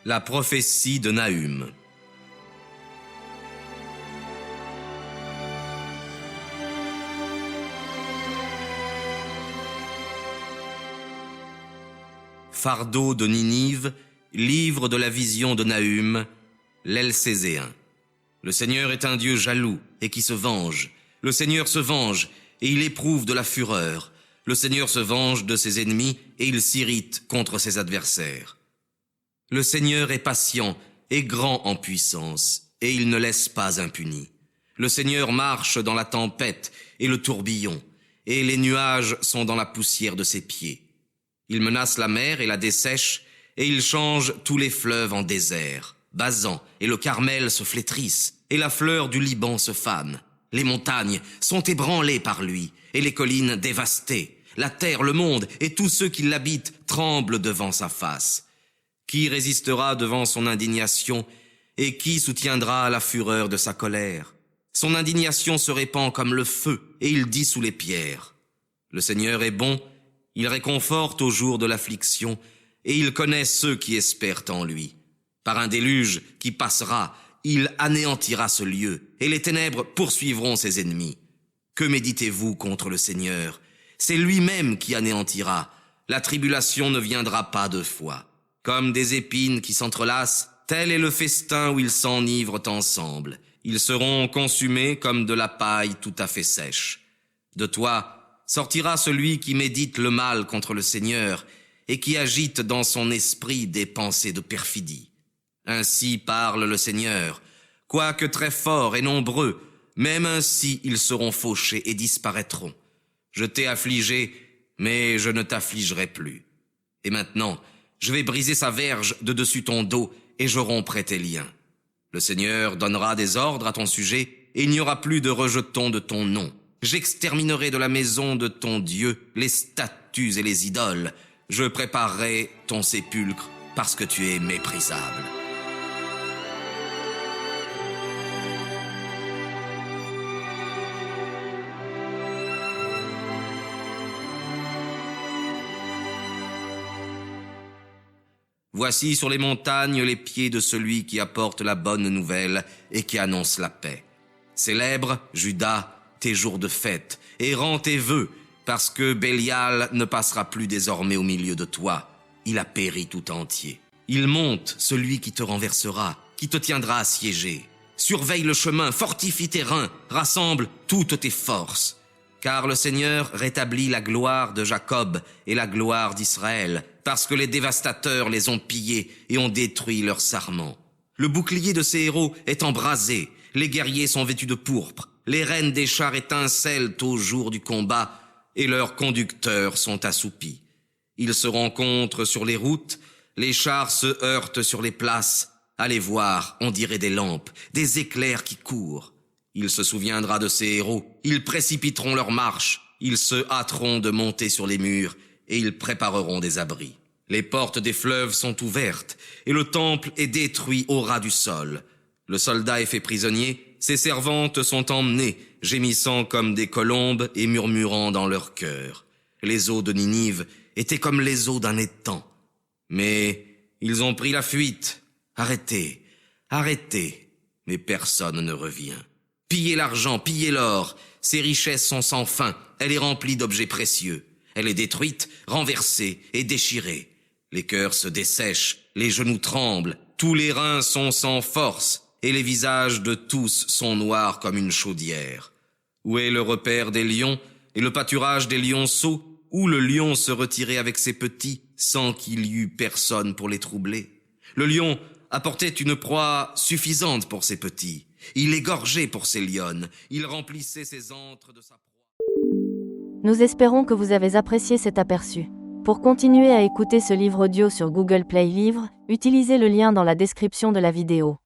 La prophétie de Nahum. Fardeau de Ninive, livre de la vision de Nahum, l'Elcéséen. Le Seigneur est un Dieu jaloux et qui se venge. Le Seigneur se venge et il éprouve de la fureur. Le Seigneur se venge de ses ennemis et il s'irrite contre ses adversaires. Le Seigneur est patient et grand en puissance, et il ne laisse pas impuni. Le Seigneur marche dans la tempête et le tourbillon, et les nuages sont dans la poussière de ses pieds. Il menace la mer et la dessèche, et il change tous les fleuves en désert. Basan et le Carmel se flétrissent, et la fleur du Liban se fane. Les montagnes sont ébranlées par lui, et les collines dévastées. La terre, le monde et tous ceux qui l'habitent tremblent devant sa face. Qui résistera devant son indignation et qui soutiendra la fureur de sa colère? Son indignation se répand comme le feu et il dissout les pierres. Le Seigneur est bon, il réconforte au jour de l'affliction et il connaît ceux qui espèrent en lui. Par un déluge qui passera, il anéantira ce lieu et les ténèbres poursuivront ses ennemis. Que méditez-vous contre le Seigneur? C'est lui-même qui anéantira. La tribulation ne viendra pas deux fois. Comme des épines qui s'entrelacent, tel est le festin où ils s'enivrent ensemble. Ils seront consumés comme de la paille tout à fait sèche. De toi sortira celui qui médite le mal contre le Seigneur et qui agite dans son esprit des pensées de perfidie. Ainsi parle le Seigneur. Quoique très forts et nombreux, même ainsi ils seront fauchés et disparaîtront. Je t'ai affligé, mais je ne t'affligerai plus. Et maintenant, je vais briser sa verge de dessus ton dos et je romprai tes liens. Le Seigneur donnera des ordres à ton sujet et il n'y aura plus de rejetons de ton nom. J'exterminerai de la maison de ton Dieu les statues et les idoles. Je préparerai ton sépulcre parce que tu es méprisable. Voici sur les montagnes les pieds de celui qui apporte la bonne nouvelle et qui annonce la paix. Célèbre, Juda, tes jours de fête, et rends tes vœux, parce que Bélial ne passera plus désormais au milieu de toi. Il a péri tout entier. Il monte, celui qui te renversera, qui te tiendra assiégé. Surveille le chemin, fortifie tes reins, rassemble toutes tes forces. Car le Seigneur rétablit la gloire de Jacob et la gloire d'Israël, parce que les dévastateurs les ont pillés et ont détruit leurs sarments. Le bouclier de ces héros est embrasé, les guerriers sont vêtus de pourpre, les rênes des chars étincellent au jour du combat, et leurs conducteurs sont assoupis. Ils se rencontrent sur les routes, les chars se heurtent sur les places. Allez voir, on dirait des lampes, des éclairs qui courent. Il se souviendra de ces héros, ils précipiteront leur marche, ils se hâteront de monter sur les murs, et ils prépareront des abris. Les portes des fleuves sont ouvertes, et le temple est détruit au ras du sol. Le soldat est fait prisonnier, ses servantes sont emmenées, gémissant comme des colombes et murmurant dans leur cœur. Les eaux de Ninive étaient comme les eaux d'un étang. Mais ils ont pris la fuite. Arrêtez, arrêtez, mais personne ne revient. Pillez l'argent, pillez l'or, ses richesses sont sans fin, elle est remplie d'objets précieux. Elle est détruite, renversée et déchirée. Les cœurs se dessèchent, les genoux tremblent, tous les reins sont sans force, et les visages de tous sont noirs comme une chaudière. Où est le repère des lions et le pâturage des lionceaux, où le lion se retirait avec ses petits sans qu'il y eût personne pour les troubler? Le lion apportait une proie suffisante pour ses petits. Il égorgeait pour ses lionnes, il remplissait ses antres de sa proie. Nous espérons que vous avez apprécié cet aperçu. Pour continuer à écouter ce livre audio sur Google Play Livres, utilisez le lien dans la description de la vidéo.